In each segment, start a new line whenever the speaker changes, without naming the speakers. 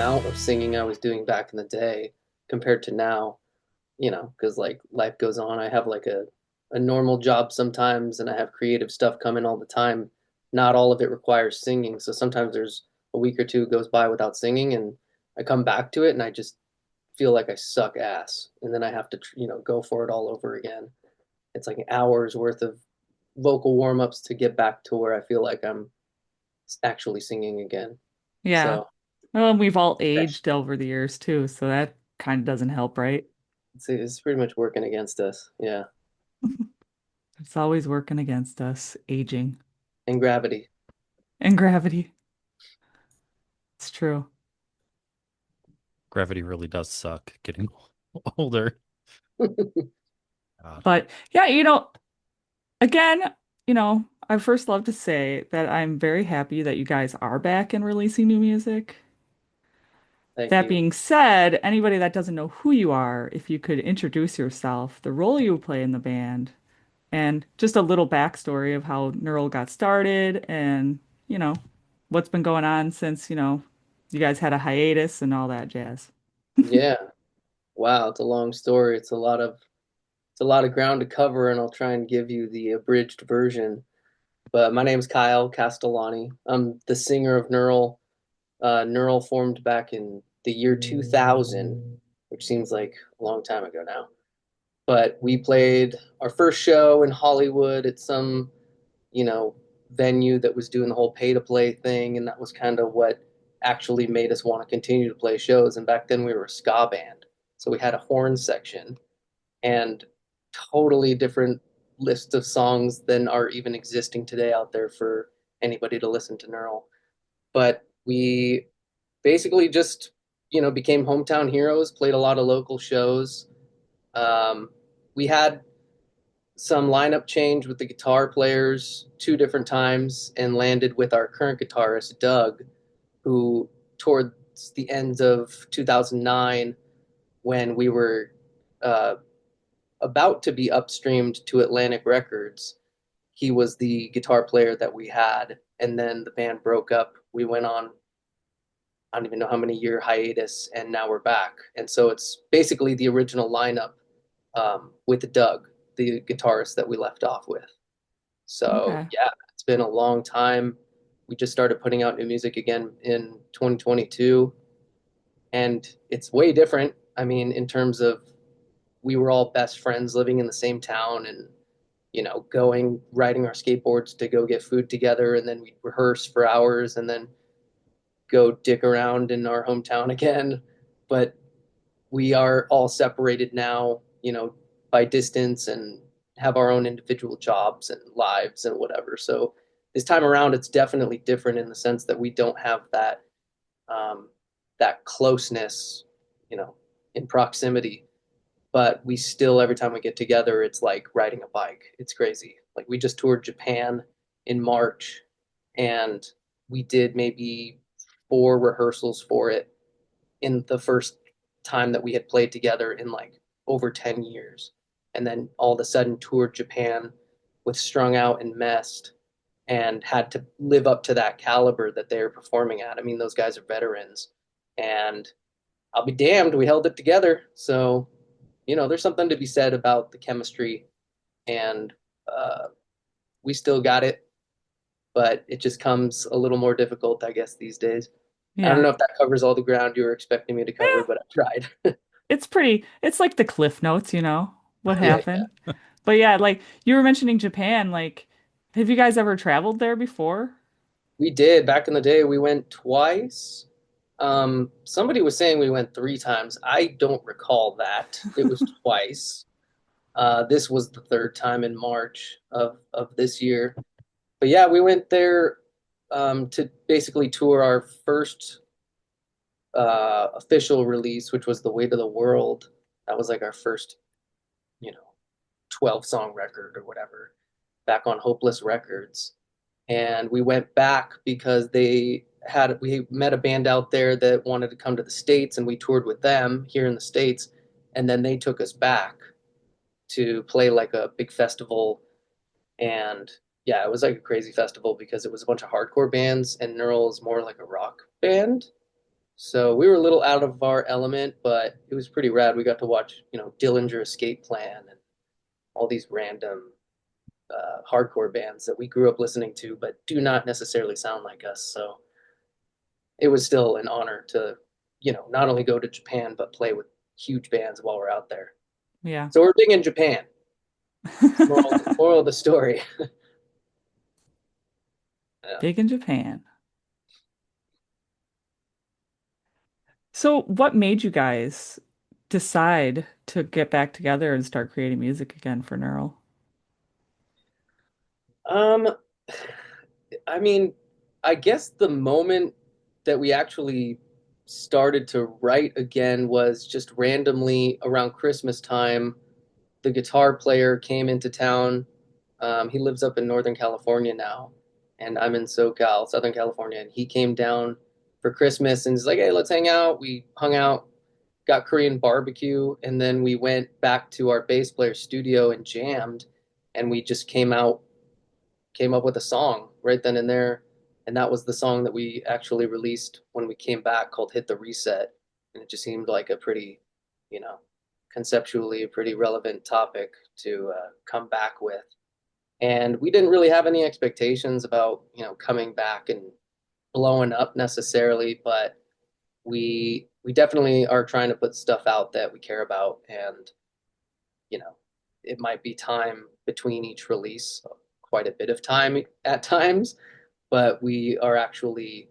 amount of singing I was doing back in the day compared to now, because like life goes on. I have like a normal job sometimes and I have creative stuff coming all the time. Not all of it requires singing. So sometimes there's a week or two goes by without singing and I come back to it and I just feel like I suck ass. And then I have to, go for it all over again. It's like hours worth of vocal warm-ups to get back to where I feel like I'm actually singing again.
Yeah.
So
Well, and we've all aged over the years too, so that kind of doesn't help, right?
it's pretty much working against us. Yeah.
It's always working against us, aging
And gravity.
and gravity. It's true.
Gravity really does suck getting older. God.
But yeah, again, I first love to say that I'm very happy that you guys are back and releasing new music.
Thank
That
you.
being said, anybody that doesn't know who you are, if you could introduce yourself, the role you play in the band, and just a little backstory of how Neural got started and, you know, what's been going on since, you guys had a hiatus and all that jazz.
Yeah. Wow, it's a long story. It's a lot of ground to cover, and I'll try and give you the abridged version. But my name's Kyle Castellani. I'm the singer of Nural. Neural formed back in the year 2000, which seems like a long time ago now. But we played our first show in Hollywood at some, you know, venue that was doing the whole pay to play thing, and that was kind of what actually made us want to continue to play shows. And back then we were a ska band, so we had a horn section and totally different list of songs than are even existing today out there for anybody to listen to Neural. But we basically just became hometown heroes, played a lot of local shows. We had some lineup change with the guitar players two different times and landed with our current guitarist Doug, who towards the end of 2009, when we were uh, about to be upstreamed to Atlantic Records, he was the guitar player that we had, and then the band broke up. We went on, I don't even know how many year hiatus, and now we're back. And so it's basically the original lineup, with Doug, the guitarist that we left off with. So
Okay.
yeah, it's been a long time. We just started putting out new music again in 2022, and it's way different. I mean, in terms of we were all best friends living in the same town and going riding our skateboards to go get food together, and then we'd rehearse for hours and then go dick around in our hometown again. But we are all separated now, by distance and have our own individual jobs and lives and whatever. So this time around, it's definitely different in the sense that we don't have um, that closeness, you know, in proximity. But we still, every time we get together, it's like riding a bike. It's crazy. Like we just toured Japan in March, and we did maybe four rehearsals for it in the first time that we had played together in like over 10 years. And then all of a sudden toured Japan with Strung Out and Messed and had to live up to that caliber that they're performing at. I mean, those guys are veterans. And I'll be damned, we held it together. So, there's something to be said about the chemistry, and uh, we still got it, but it just comes a little more difficult, I guess, these days. I don't
Yeah.
know if that covers all the ground you were expecting me to cover,
Eh,
but I tried.
it's like the cliff notes, what
Yeah,
happened. But yeah, like you were mentioning Japan, like, have you guys ever traveled there before?
we did. Back in the day, we went twice. Somebody was saying we went three times. I don't recall that. It was twice. This was the third time in March of this year. But yeah, we went there to basically tour our first official release, which was The Weight of the World. That was like our first, you know, 12 song record or whatever, back on Hopeless Records. And we went back because we met a band out there that wanted to come to the States, and we toured with them here in the States. And then they took us back to play like a big festival. And yeah, it was like a crazy festival because it was a bunch of hardcore bands, and Neural is more like a rock band. So we were a little out of our element, but it was pretty rad. We got to watch, Dillinger Escape Plan and all these random hardcore bands that we grew up listening to, but do not necessarily sound like us. So it was still an honor to, not only go to Japan, but play with huge bands while we're out there.
Yeah.
So we're big in Japan. Moral of the story. Yeah.
Big in Japan. So, what made you guys decide to get back together and start creating music again for Neural?
Um, I mean, I guess the moment that we actually started to write again was just randomly around Christmas time. The guitar player came into town. He lives up in Northern California now, and I'm in SoCal, Southern California. And he came down for Christmas and he's like, "Hey, let's hang out." We hung out, got Korean barbecue, and then we went back to our bass player's studio and jammed. And we just came up with a song right then and there. And that was the song that we actually released when we came back called Hit the Reset. And it just seemed like a pretty, you know, conceptually a pretty relevant topic to come back with. And we didn't really have any expectations about, coming back and blowing up necessarily, but we definitely are trying to put stuff out that we care about. And you know, it might be time between each release, quite a bit of time at times, but we are actually,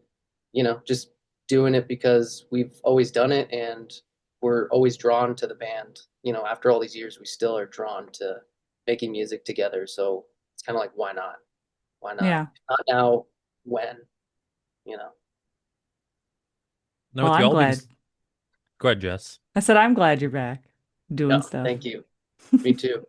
just doing it because we've always done it and we're always drawn to the band. After all these years, we still are drawn to making music together. So it's kind of like, why not? Why not?
Yeah.
If not now, when? You know?
Now
Well,
with
I'm
y'all being,
glad.
go ahead, Jess.
I said I'm glad you're back doing
No,
stuff.
thank you. Me too.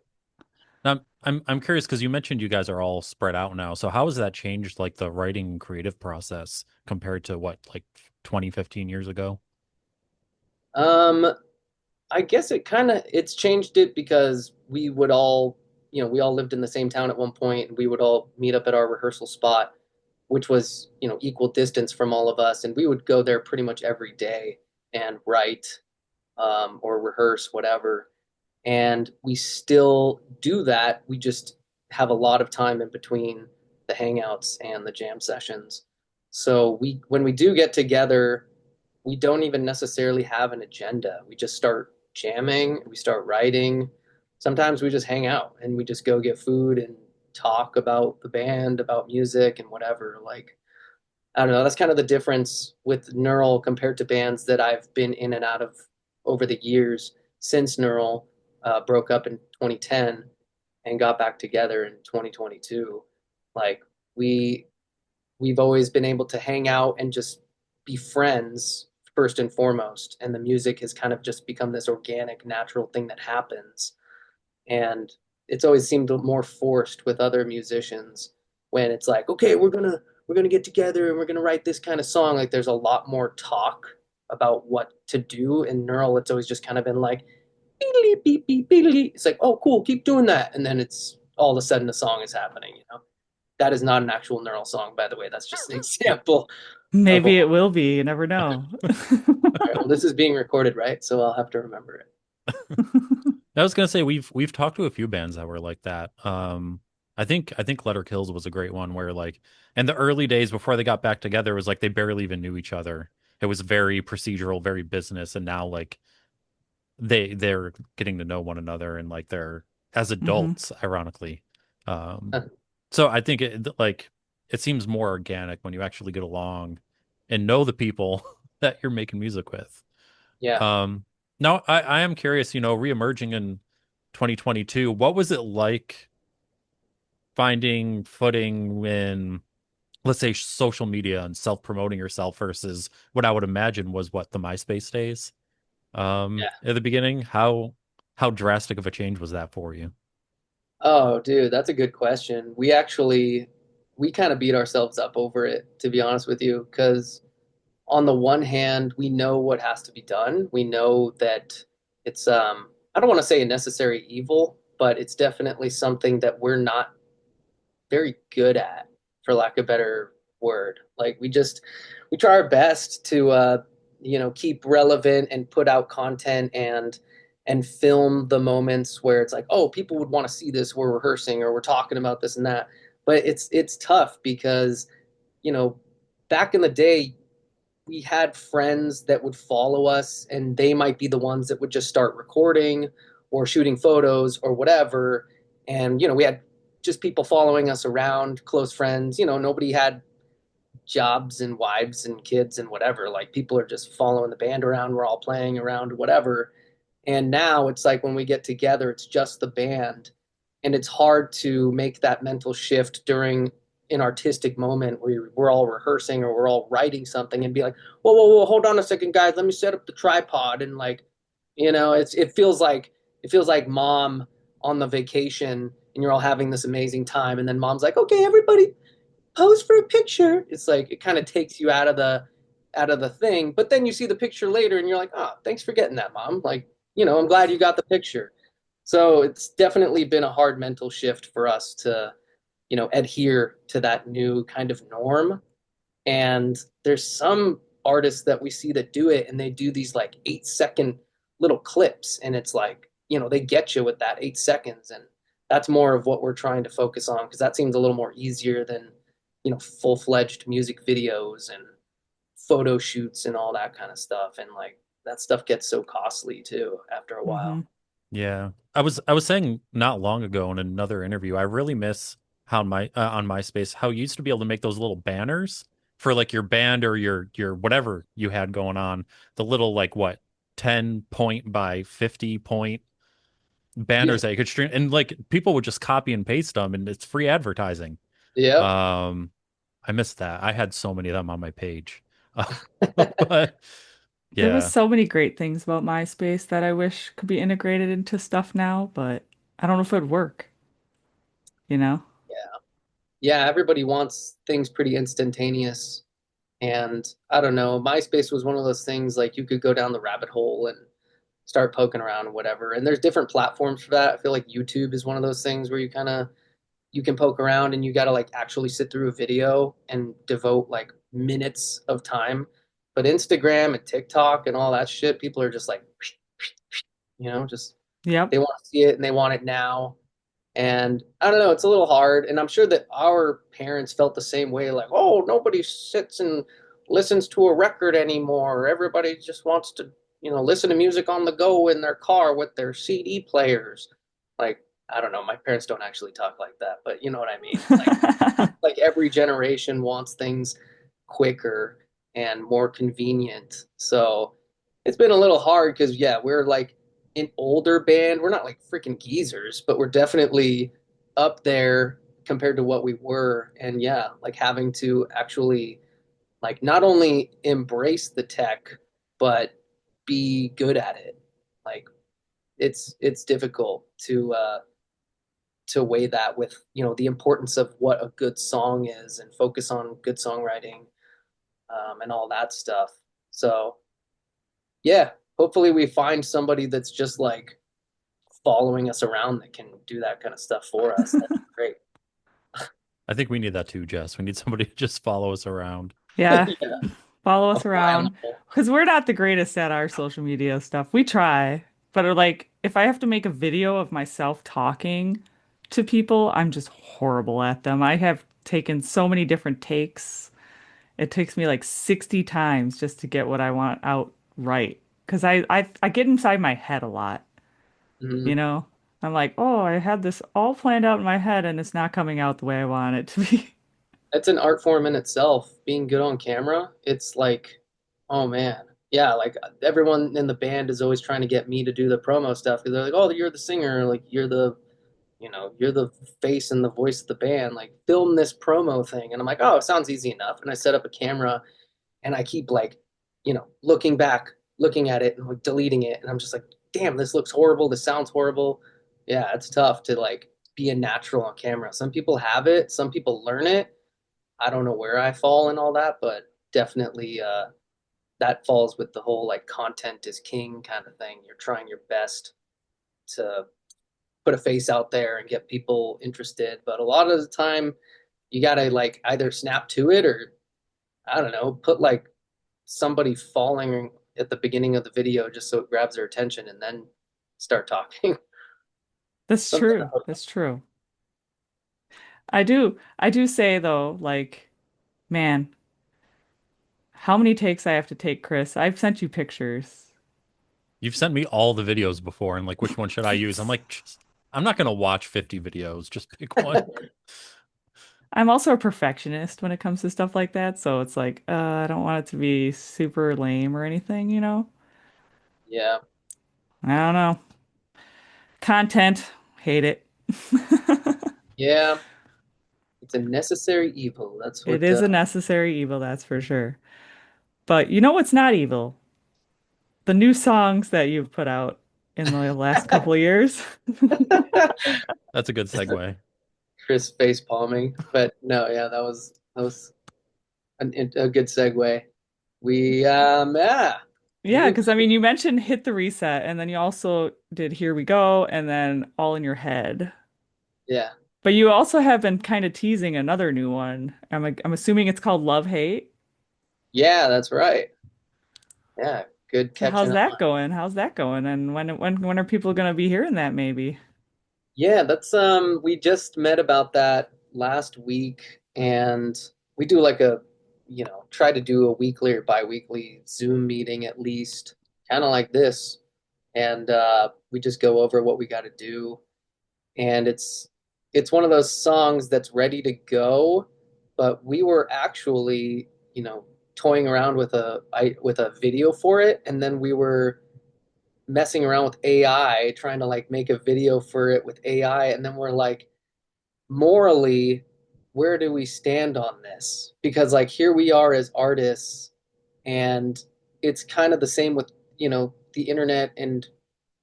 Now, I'm curious because you mentioned you guys are all spread out now. So how has that changed like the writing and creative process compared to what, like 20, 15 years ago?
Um, I guess it's changed it because we would all, we all lived in the same town at one point and we would all meet up at our rehearsal spot, which was, equal distance from all of us. And we would go there pretty much every day and write, or rehearse, whatever. And we still do that. We just have a lot of time in between the hangouts and the jam sessions. So when we do get together, we don't even necessarily have an agenda. We just start jamming, we start writing. Sometimes we just hang out and we just go get food and talk about the band, about music and whatever. Like, I don't know, that's kind of the difference with Neural compared to bands that I've been in and out of over the years since Neural broke up in 2010 and got back together in 2022. Like, we we've always been able to hang out and just be friends first and foremost. And the music has kind of just become this organic, natural thing that happens. And it's always seemed more forced with other musicians when it's like, okay, we're gonna get together and we're gonna write this kind of song. Like there's a lot more talk about what to do. In Neural, it's always just kind of been like, beep, beep, beep, beep. It's like, oh, cool, keep doing that. And then it's all of a sudden the song is happening. That is not an actual Neural song, by the way. That's just an example of
Maybe
all.
it will be. You never know.
All right, well, this is being recorded, right? So I'll have to remember it.
I was gonna say we've talked to a few bands that were like that. I think Letter Kills was a great one where like in the early days before they got back together, it was like they barely even knew each other. It was very procedural, very business, and now like they're getting to know one another and like they're as
hmm
adults, ironically. Um, so I think it seems more organic when you actually get along and know the people that you're making music with.
Yeah.
Um, Now I am curious, reemerging in 2022, what was it like finding footing in, let's say, social media and self-promoting yourself versus what I would imagine was what the MySpace days
Yeah.
at the beginning? How drastic of a change was that for you?
Oh, dude, that's a good question. We kind of beat ourselves up over it, to be honest with you, because on the one hand, we know what has to be done. We know that it's I don't want to say a necessary evil, but it's definitely something that we're not very good at, for lack of a better word. Like we try our best to keep relevant and put out content and film the moments where it's like, oh, people would want to see this. We're rehearsing or we're talking about this and that. But it's tough because, you know, back in the day, we had friends that would follow us and they might be the ones that would just start recording or shooting photos or whatever. And, we had just people following us around, close friends. Nobody had jobs and wives and kids and whatever. Like people are just following the band around. We're all playing around, whatever. And now it's like when we get together, it's just the band. And it's hard to make that mental shift during an artistic moment where we're all rehearsing or we're all writing something and be like, whoa, whoa, whoa, hold on a second, guys. Let me set up the tripod. And like, it feels like mom on the vacation and you're all having this amazing time. And then mom's like, okay, everybody pose for a picture. It's like it kind of takes you out of the thing. But then you see the picture later and you're like, oh, thanks for getting that, mom. Like, I'm glad you got the picture. So it's definitely been a hard mental shift for us to, adhere to that new kind of norm. And there's some artists that we see that do it and they do these like 8-second little clips. And it's like, they get you with that 8 seconds. And that's more of what we're trying to focus on because that seems a little more easier than, full-fledged music videos and photo shoots and all that kind of stuff. And like that stuff gets so costly too after a
Hmm.
while.
Yeah. I was saying not long ago in another interview, I really miss how on MySpace how you used to be able to make those little banners for like your band or your whatever you had going on. The little like what 10 point by 50 point
Yeah.
banners that you could stream and like people would just copy and paste them and it's free advertising.
Yep.
Um I missed that. I had so many of them on my page. But
There was
yeah.
so many great things about MySpace that I wish could be integrated into stuff now, but I don't know if it would work, you know?
Yeah. Yeah. Everybody wants things pretty instantaneous. And I don't know, MySpace was one of those things like you could go down the rabbit hole and start poking around and whatever. And there's different platforms for that. I feel like YouTube is one of those things where you can poke around and you got to like actually sit through a video and devote like minutes of time. But Instagram and TikTok and all that shit, people are just like, just
Yep.
they want to see it and they want it now. And I don't know, it's a little hard. And I'm sure that our parents felt the same way, like, oh, nobody sits and listens to a record anymore. Everybody just wants to, listen to music on the go in their car with their CD players. Like, I don't know, my parents don't actually talk like that, but you know what I mean? Like every generation wants things quicker and more convenient. So it's been a little hard because yeah, we're like an older band. We're not like freaking geezers, but we're definitely up there compared to what we were. And yeah, like having to actually like not only embrace the tech, but be good at it. Like it's difficult to weigh that with the importance of what a good song is and focus on good songwriting and all that stuff. So yeah, hopefully we find somebody that's just like following us around that can do that kind of stuff for us. That'd be great.
I think we need that too, Jess. We need somebody to just follow us around.
Yeah.
Yeah,
Follow
a
us
file.
around because we're not the greatest at our social media stuff. We try, but like if I have to make a video of myself talking to people, I'm just horrible at them. I have taken so many different takes. It takes me like 60 times just to get what I want out right. Because I get inside my head a lot, you
Mhm.
know? I'm like, oh, I had this all planned out in my head and it's not coming out the way I want it to be.
It's an art form in itself. Being good on camera, it's like, oh man, yeah. Like everyone in the band is always trying to get me to do the promo stuff because they're like, oh, you're the singer, like you're the face and the voice of the band. Like film this promo thing, and I'm like, oh, it sounds easy enough. And I set up a camera and I keep like, looking back, looking at it and like deleting it. And I'm just like, damn, this looks horrible. This sounds horrible. Yeah, it's tough to like be a natural on camera. Some people have it, some people learn it. I don't know where I fall in all that, but definitely that falls with the whole like content is king kind of thing. You're trying your best to put a face out there and get people interested. But a lot of the time, you got to like either snap to it or I don't know, put like somebody falling at the beginning of the video just so it grabs their attention and then start talking.
That's
Something.
true. That's true. I do say though, like, man, how many takes I have to take, Chris? I've sent you pictures.
You've sent me all the videos before and like which one should I use? I'm like, I'm not gonna watch 50 videos. Just pick one.
I'm also a perfectionist when it comes to stuff like that, so it's like, I don't want it to be super lame or anything, you know?
Yeah.
I don't know. Content, hate it.
Yeah. It's a necessary evil. That's
It
what
is a necessary evil, that's for sure. But you know what's not evil? The new songs that you've put out in the last couple of years.
That's a good segue.
Chris face palming. But no, yeah, that was a good segue. We yeah.
Yeah, because I mean, you mentioned Hit the Reset, and then you also did Here We Go, and then All in Your Head.
Yeah.
But you also have been kind of teasing another new one. I'm assuming it's called Love Hate.
Yeah, that's right. Yeah, good
So how's
catching
that
on.
going? How's that going? And when are people going to be hearing that maybe?
Yeah, that's we just met about that last week and we do like a, try to do a weekly or bi-weekly Zoom meeting at least, kind of like this. And we just go over what we got to do. And it's one of those songs that's ready to go, but we were actually, toying around with a video for it, and then we were messing around with AI, trying to like make a video for it with AI, and then we're like, morally, where do we stand on this? Because like here we are as artists, and it's kind of the same with, the internet and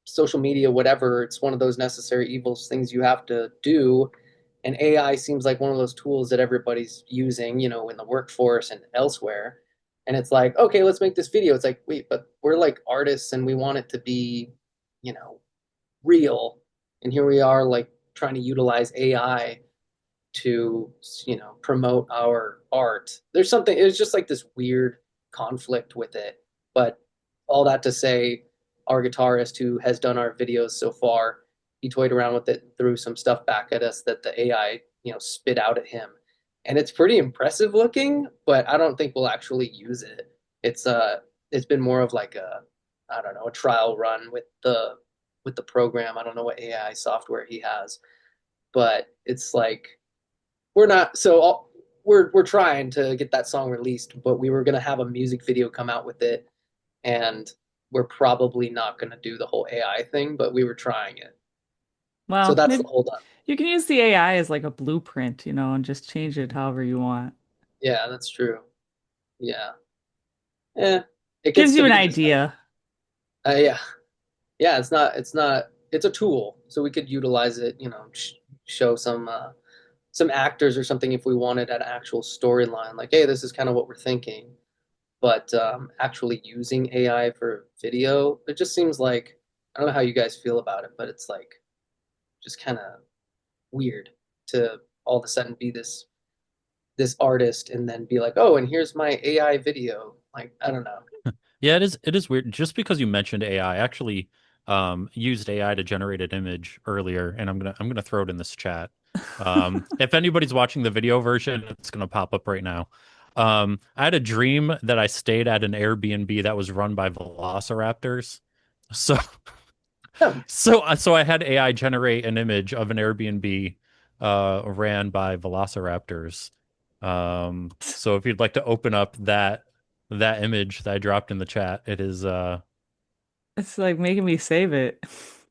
social media, whatever. It's one of those necessary evils, things you have to do. And AI seems like one of those tools that everybody's using, in the workforce and elsewhere. And it's like, okay, let's make this video. It's like, wait, but we're like artists and we want it to be, you know, real. And here we are like trying to utilize AI to, promote our art. There's something, it's just like this weird conflict with it. But all that to say, our guitarist who has done our videos so far, he toyed around with it and threw some stuff back at us that the AI, spit out at him. And it's pretty impressive looking, but I don't think we'll actually use it. It's been more of like a, I don't know, a trial run with the program. I don't know what AI software he has, but it's like we're not so all, we're trying to get that song released, but we were gonna have a music video come out with it, and we're probably not gonna do the whole AI thing, but we were trying it. So
Well,
that's the
maybe
holdup.
you can use the AI as like a blueprint, and just change it however you want.
Yeah, that's true. Yeah. Yeah. It gets
Gives
to
you an
be just like,
idea.
yeah, yeah. It's not. It's a tool, so we could utilize it. Show some actors or something if we wanted an actual storyline. Like, hey, this is kind of what we're thinking. But actually using AI for video, it just seems like I don't know how you guys feel about it, but it's like just kind of weird to all of a sudden be this artist and then be like, oh, and here's my AI video. Like, I don't know.
Yeah, it is weird. Just because you mentioned AI, I actually used AI to generate an image earlier, and I'm gonna throw it in this chat. If anybody's watching the video version, it's gonna pop up right now. I had a dream that I stayed at an Airbnb that was run by velociraptors. So so I had AI generate an image of an Airbnb ran by velociraptors. So if you'd like to open up that image that I dropped in the chat, it is
It's like making me save it.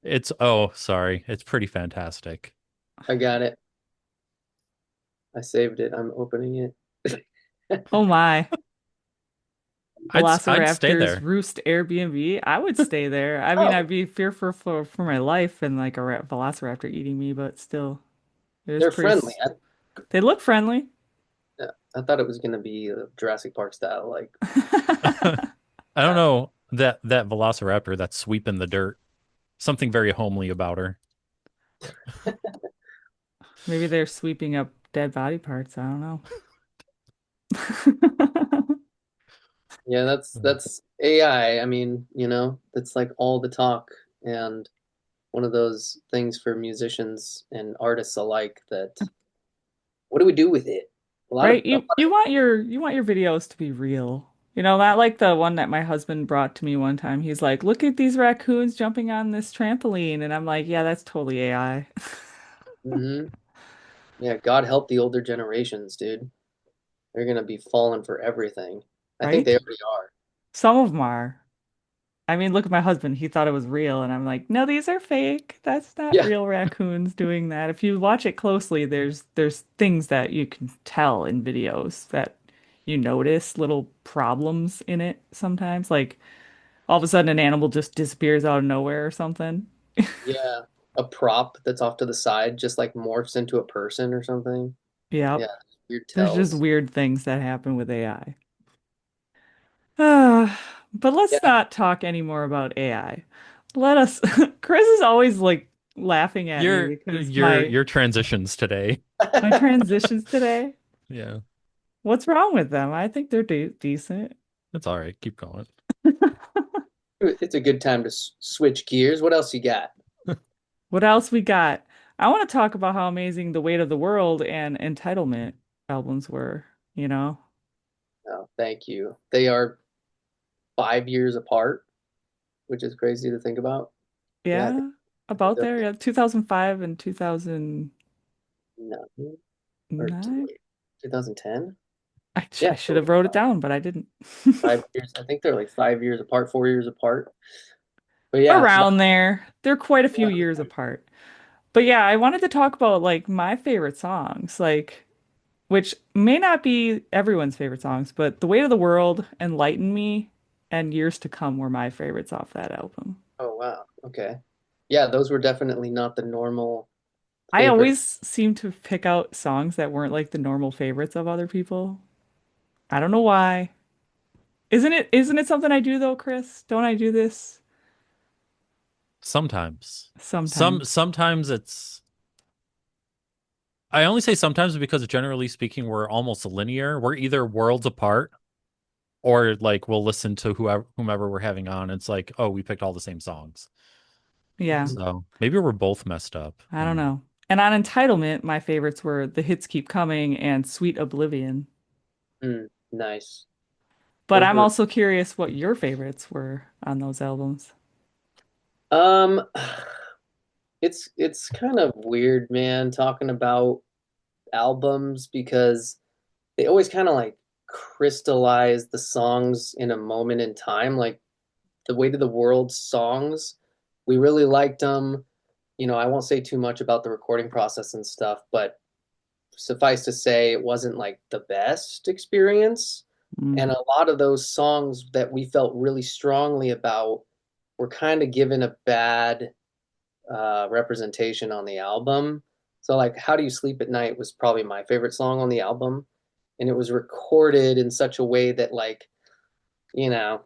it's oh sorry, it's pretty fantastic.
I got it. I saved it. I'm opening it.
Oh my.
I'd stay
Velociraptors
there.
roost Airbnb. I would stay there. I mean,
Oh,
I'd be fearful for my life and like a velociraptor eating me, but still, it is
they're
pretty.
friendly.
They look friendly.
I thought it was gonna be Jurassic Park style, like
I don't
that.
know that velociraptor that's sweeping the dirt. Something very homely about her.
Maybe they're sweeping up dead body parts. I don't know.
Yeah, that's AI. I mean, it's like all the talk and one of those things for musicians and artists alike that what do we do with it? A lot of,
Right? You want your videos to be real. Not like the one that my husband brought to me one time. He's like, "Look at these raccoons jumping on this trampoline." And I'm like, "Yeah, that's totally AI."
hmm yeah, God help the older generations, dude. They're gonna be falling for everything. I think they
Right?
already are.
Some of them are. I mean, look at my husband. He thought it was real, and I'm like, "No, these are fake. That's not
Yeah,
real raccoons doing that." If you watch it closely, there's things that you can tell in videos that you notice little problems in it sometimes. Like all of a sudden an animal just disappears out of nowhere or something.
yeah. A prop that's off to the side just like morphs into a person or something. Yeah,
Yep.
weird
There's just
tells.
weird things that happen with AI. But let's
Yeah.
not talk anymore about AI. Let us, Chris is always like laughing at me
Your
because
your
my
your transitions today.
my transitions today,
Yeah,
what's wrong with them? I think they're decent.
that's all right. Keep going.
It's a good time to switch gears. What else you got?
What else we got? I want to talk about how amazing The Weight of the World and Entitlement albums were, you know?
Oh, thank you. They are 5 years apart, which is crazy to think about. Yeah,
Yeah,
I think
about
they're
there.
like
Yeah, 2005 and 2009.
9 or wait, 2010.
I
Yeah,
should
so
have wrote it down, but I didn't.
5 years. I think they're like 5 years apart, 4 years apart. But yeah,
Around there. They're quite a few years apart. But yeah, I wanted to talk about like my favorite songs, like which may not be everyone's favorite songs, but The Weight of the World, Enlighten Me, and Years to Come were my favorites off that album.
oh wow, okay, yeah, those were definitely not the normal
I
favorite.
always seem to pick out songs that weren't like the normal favorites of other people. I don't know why. Isn't it something I do though, Chris? Don't I do this
Sometimes,
sometimes?
sometimes it's. I only say sometimes because generally speaking, we're almost linear. We're either worlds apart, or like we'll listen to whomever we're having on. It's like, oh, we picked all the same songs.
Yeah,
So maybe we're both messed up.
I don't know. And on Entitlement, my favorites were The Hits Keep Coming and Sweet Oblivion.
Nice.
But
Those
I'm
were
also curious what your favorites were on those albums.
um, it's kind of weird, man, talking about albums because they always kind of like crystallize the songs in a moment in time. Like the Weight of the World songs, we really liked them. I won't say too much about the recording process and stuff, but suffice to say, it wasn't like the best experience.
Mm,
And a lot of those songs that we felt really strongly about were kind of given a bad representation on the album. So, like, How Do You Sleep at Night was probably my favorite song on the album. And it was recorded in such a way that, like, you know,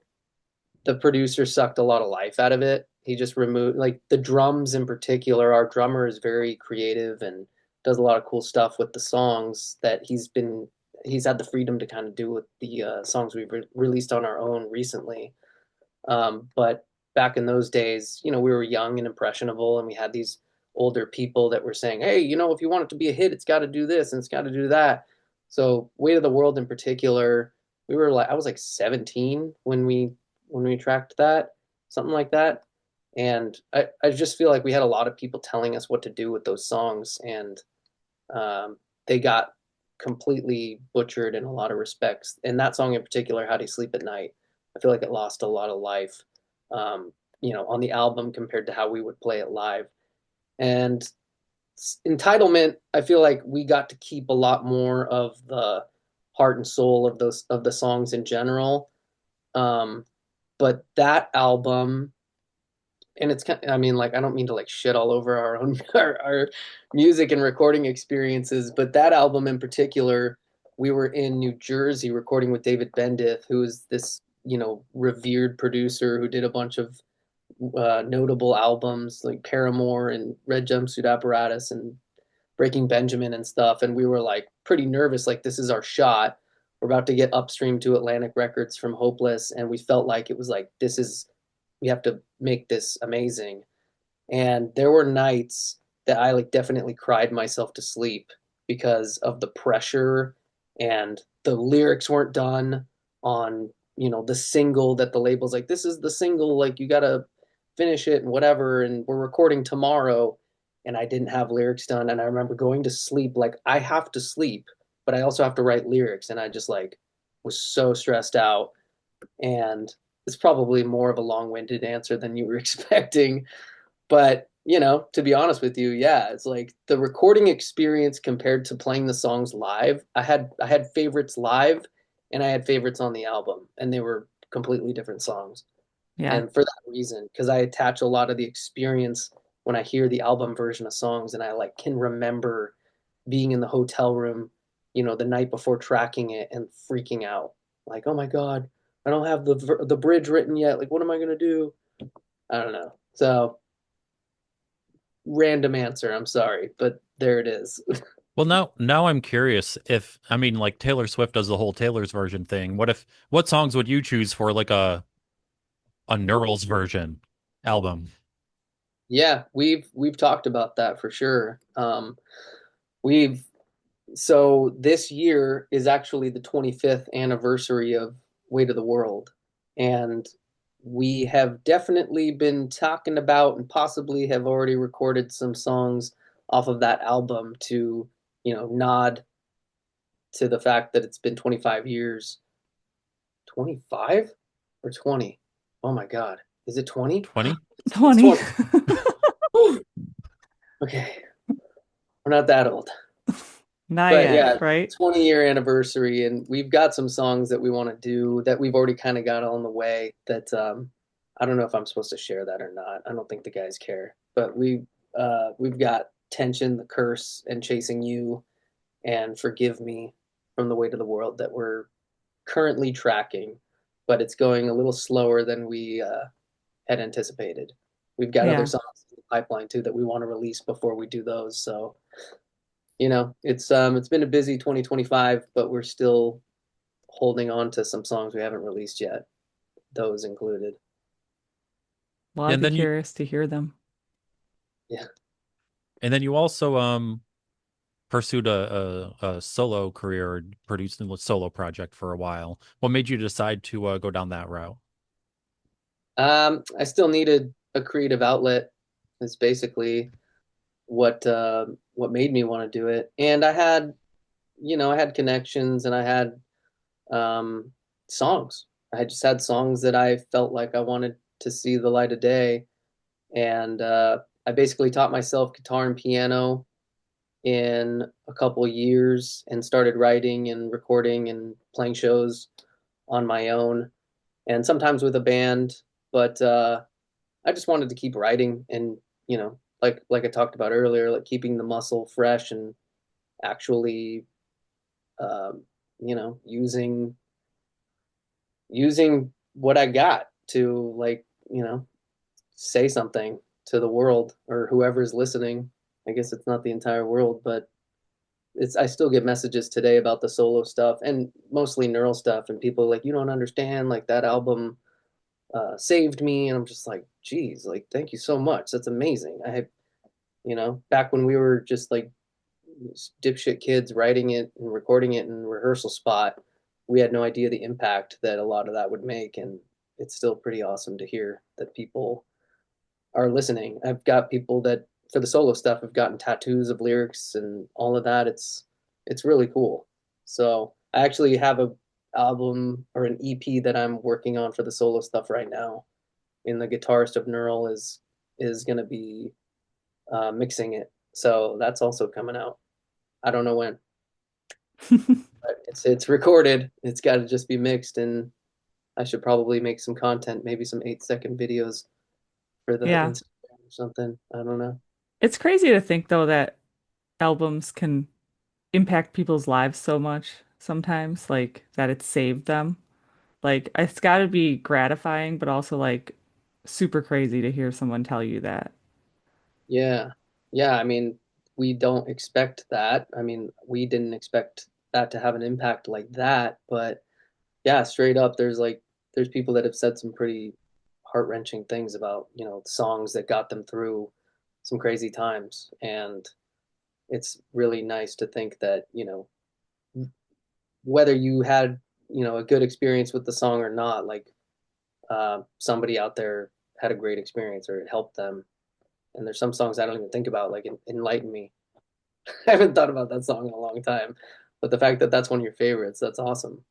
the producer sucked a lot of life out of it. He just removed like the drums in particular. Our drummer is very creative and does a lot of cool stuff with the songs that he's had the freedom to kind of do with the songs we've released on our own recently. But back in those days, we were young and impressionable, and we had these older people that were saying, "Hey, if you want it to be a hit, it's got to do this and it's got to do that." So, Weight of the World in particular, I was like 17 when we tracked that, something like that. And I just feel like we had a lot of people telling us what to do with those songs, and they got completely butchered in a lot of respects. And that song in particular, How Do You Sleep at Night, I feel like it lost a lot of life, um, on the album compared to how we would play it live. And Entitlement, I feel like we got to keep a lot more of the heart and soul of the songs in general. Um, but that album, and it's kind of, I mean, like, I don't mean to like shit all over our own our music and recording experiences, but that album in particular, we were in New Jersey recording with David Bendith, who is this, revered producer who did a bunch of notable albums like Paramore and Red Jumpsuit Apparatus and Breaking Benjamin and stuff. And we were like pretty nervous, like this is our shot. we're about to get upstream to Atlantic Records from Hopeless, and we felt like it was like we have to make this amazing. And there were nights that I like definitely cried myself to sleep because of the pressure, and the lyrics weren't done on, the single that the label's like, this is the single, like you gotta finish it and whatever, and we're recording tomorrow. And I didn't have lyrics done. And I remember going to sleep, like I have to sleep, but I also have to write lyrics. And I just like was so stressed out. And it's probably more of a long-winded answer than you were expecting. But, to be honest with you, yeah, it's like the recording experience compared to playing the songs live. I had favorites live and I had favorites on the album, and they were completely different songs.
Yeah.
And for that reason, because I attach a lot of the experience when I hear the album version of songs, and I like can remember being in the hotel room, the night before tracking it and freaking out. Like, oh my God, I don't have the bridge written yet. Like, what am I gonna do? I don't know. So random answer. I'm sorry, but there it is.
Well, now I'm curious if I mean like Taylor Swift does the whole Taylor's version thing. What songs would you choose for like a Neural's version album?
Yeah, we've talked about that for sure. We've So this year is actually the 25th anniversary of Weight of the World, and we have definitely been talking about and possibly have already recorded some songs off of that album to, nod to the fact that it's been 25 years. 25 or 20? Oh my God. Is it 20?
20?
It's
20.
20. Okay. We're not that old.
Not
But
yet,
yeah,
right?
20-year anniversary, and we've got some songs that we want to do that we've already kind of got on the way that I don't know if I'm supposed to share that or not. I don't think the guys care. But we've got Tension, The Curse, and Chasing You, and Forgive Me from The Weight of the World that we're currently tracking, but it's going a little slower than we had anticipated. We've got other
Yeah.
songs in the pipeline too that we want to release before we do those. So, it's been a busy 2025, but we're still holding on to some songs we haven't released yet, those included.
Well, I'd
And
be
then you
curious to hear them.
Yeah.
and then you also pursued a solo career, producing a solo project for a while. What made you decide to go down that route?
I still needed a creative outlet. Is basically what made me want to do it. And I had connections, and I had um, songs. I just had songs that I felt like I wanted to see the light of day. And I basically taught myself guitar and piano in a couple years and started writing and recording and playing shows on my own, and sometimes with a band. But I just wanted to keep writing, and like I talked about earlier, like keeping the muscle fresh and actually um, using what I got to, like, say something to the world or whoever's listening. I guess it's not the entire world, but I still get messages today about the solo stuff and mostly neural stuff, and people are like, you don't understand, like that album saved me. And I'm just like, geez, like thank you so much, that's amazing. Back when we were just like dipshit kids writing it and recording it in a rehearsal spot, we had no idea the impact that a lot of that would make. And it's still pretty awesome to hear that people are listening. I've got people that for the solo stuff have gotten tattoos of lyrics and all of that. It's really cool. So I actually have a album or an EP that I'm working on for the solo stuff right now. And the guitarist of Neural is going to be mixing it. So that's also coming out. I don't know when, but it's recorded. It's got to just be mixed, and I should probably make some content, maybe some 8-second videos for the
Yeah.
Instagram or something. I don't know.
It's crazy to think though that albums can impact people's lives so much sometimes, like that it saved them. Like it's got to be gratifying, but also like super crazy to hear someone tell you that.
Yeah. Yeah. I mean, we don't expect that. I mean, we didn't expect that to have an impact like that. But yeah, straight up, there's people that have said some pretty heart-wrenching things about, songs that got them through some crazy times. And it's really nice to think that, whether you had, a good experience with the song or not, like somebody out there had a great experience or it helped them. And there's some songs I don't even think about, like Enlighten Me. I haven't thought about that song in a long time. But the fact that that's one of your favorites, that's awesome.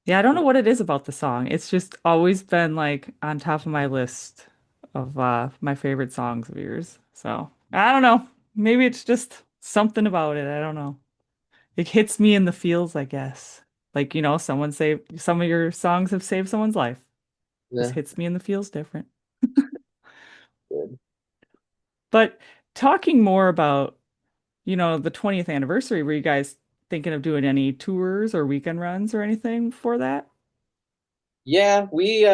Yeah, I don't know what it is about the song. It's just always been like on top of my list of my favorite songs of yours. So I don't know. Maybe it's just something about it. I don't know. It hits me in the feels, I guess. Like, someone say some of your songs have saved someone's life. Just
Yeah,
hits me in the feels different.
good.
But talking more about, the 20th anniversary, were you guys thinking of doing any tours or weekend runs or anything for that?
Yeah, we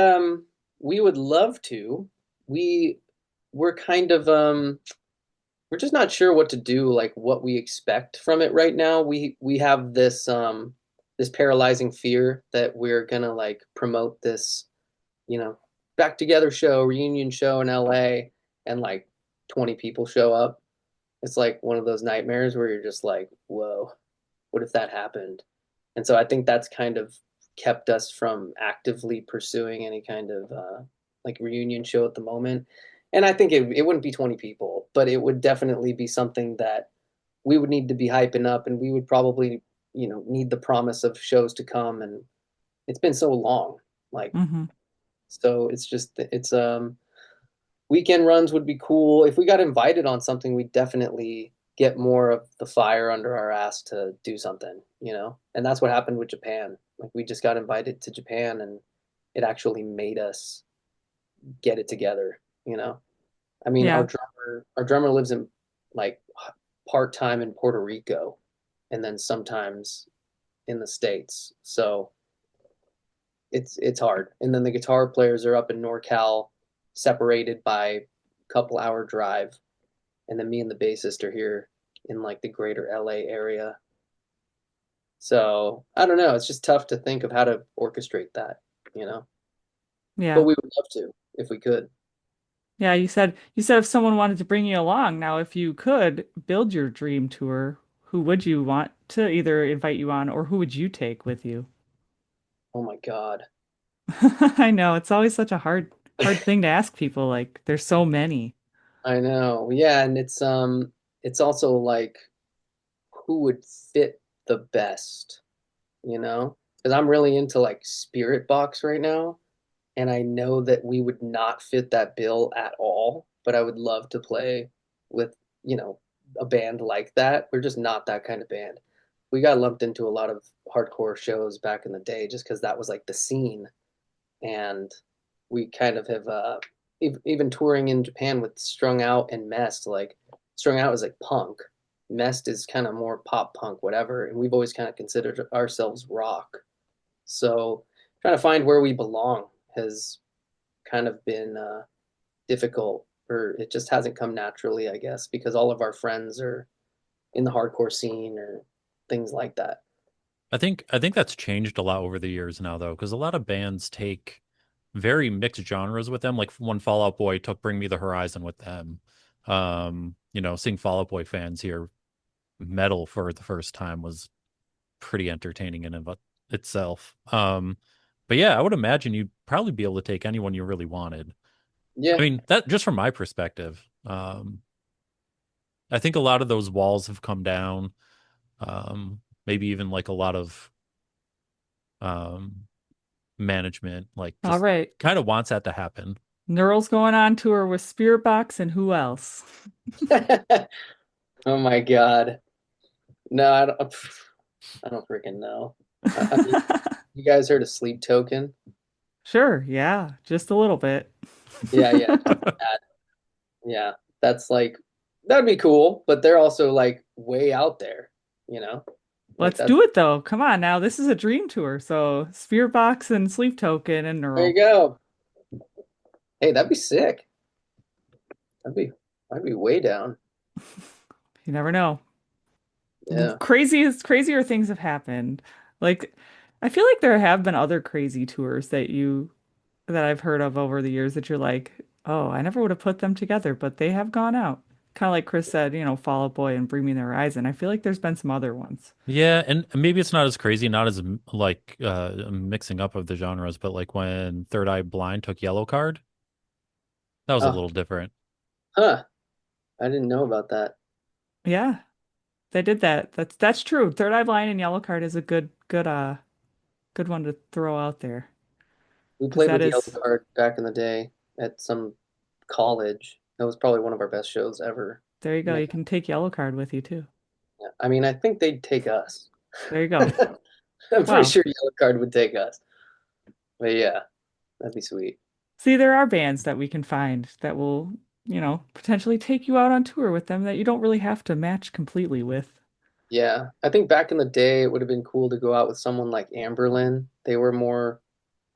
would love to. We we're kind of we're just not sure what to do, like what we expect from it right now. We have this paralyzing fear that we're gonna like promote this, back together show, reunion show in LA, and like 20 people show up. It's like one of those nightmares where you're just like, whoa, what if that happened? And so I think that's kind of kept us from actively pursuing any kind of like reunion show at the moment. And I think it wouldn't be 20 people, but it would definitely be something that we would need to be hyping up, and we would probably, need the promise of shows to come. And it's been so long. Like,
Hmm.
so it's weekend runs would be cool. If we got invited on something, we'd definitely get more of the fire under our ass to do something. And that's what happened with Japan. Like we just got invited to Japan and it actually made us get it together. I mean, our
Yeah.
drummer lives in like part-time in Puerto Rico and then sometimes in the States. So it's hard. And then the guitar players are up in NorCal, separated by a couple hour drive, and then me and the bassist are here in like the greater LA area. So I don't know. It's just tough to think of how to orchestrate that. But
Yeah.
we would love to if we could.
Yeah, you said if someone wanted to bring you along, now if you could build your dream tour, who would you want to either invite you on or who would you take with you?
Oh my God.
I know, it's always such a hard thing to ask people. Like there's so many.
I know. Yeah, and it's also like who would fit the best? Because I'm really into like Spirit Box right now, and I know that we would not fit that bill at all, but I would love to play with, you know, a band like that. We're just not that kind of band. We got lumped into a lot of hardcore shows back in the day just because that was like the scene. And we kind of have, even touring in Japan with Strung Out and Mest, like Strung Out is like punk. Mest is kind of more pop punk, whatever. And we've always kind of considered ourselves rock. So trying to find where we belong has kind of been difficult, or it just hasn't come naturally, I guess, because all of our friends are in the hardcore scene or things like that.
I think that's changed a lot over the years now though, because a lot of bands take very mixed genres with them. Like when Fall Out Boy took Bring Me the Horizon with them. Seeing Fall Out Boy fans hear metal for the first time was pretty entertaining in and of itself. But yeah, I would imagine you'd probably be able to take anyone you really wanted. I
Yeah,
mean, that just from my perspective. I think a lot of those walls have come down. Maybe even like a lot of um management like
All
just
right.
kind of wants that to happen.
Neural's going on tour with Spirit Box and who else?
oh my God. No, I don't freaking know. I mean, you guys heard of Sleep Token?
Sure, yeah, just a little bit.
Yeah, yeah, yeah. That's like that'd be cool, but they're also like way out there, you know? Like
Let's
that's
do it though. Come on now. This is a dream tour. So Spirit Box and Sleep Token and
there you
Neural.
go. Hey, that'd be sick. That'd be I'd be way down.
You never know.
Yeah.
crazier things have happened. Like, I feel like there have been other crazy tours that I've heard of over the years that you're like, oh, I never would have put them together, but they have gone out. Kind of like Chris said, Fall Out Boy and Bring Me the Horizon. I feel like there's been some other ones.
Yeah, and maybe it's not as crazy, not as like mixing up of the genres, but like when Third Eye Blind took Yellow Card, that was a
Oh,
little different.
huh. I didn't know about that.
Yeah, they did that. That's true. Third Eye Blind and Yellow Card is a good one to throw out there
We
because
played
that
with Yellow
is
Card back in the day at some college. That was probably one of our best shows ever.
there you go.
Man,
You can take Yellow Card with you too.
I mean, I think they'd take us.
There you go.
I'm pretty
Wow.
sure Yellow Card would take us. But yeah, that'd be sweet.
See, there are bands that we can find that will, potentially take you out on tour with them that you don't really have to match completely with.
Yeah, I think back in the day, it would have been cool to go out with someone like Amberlin. They were more,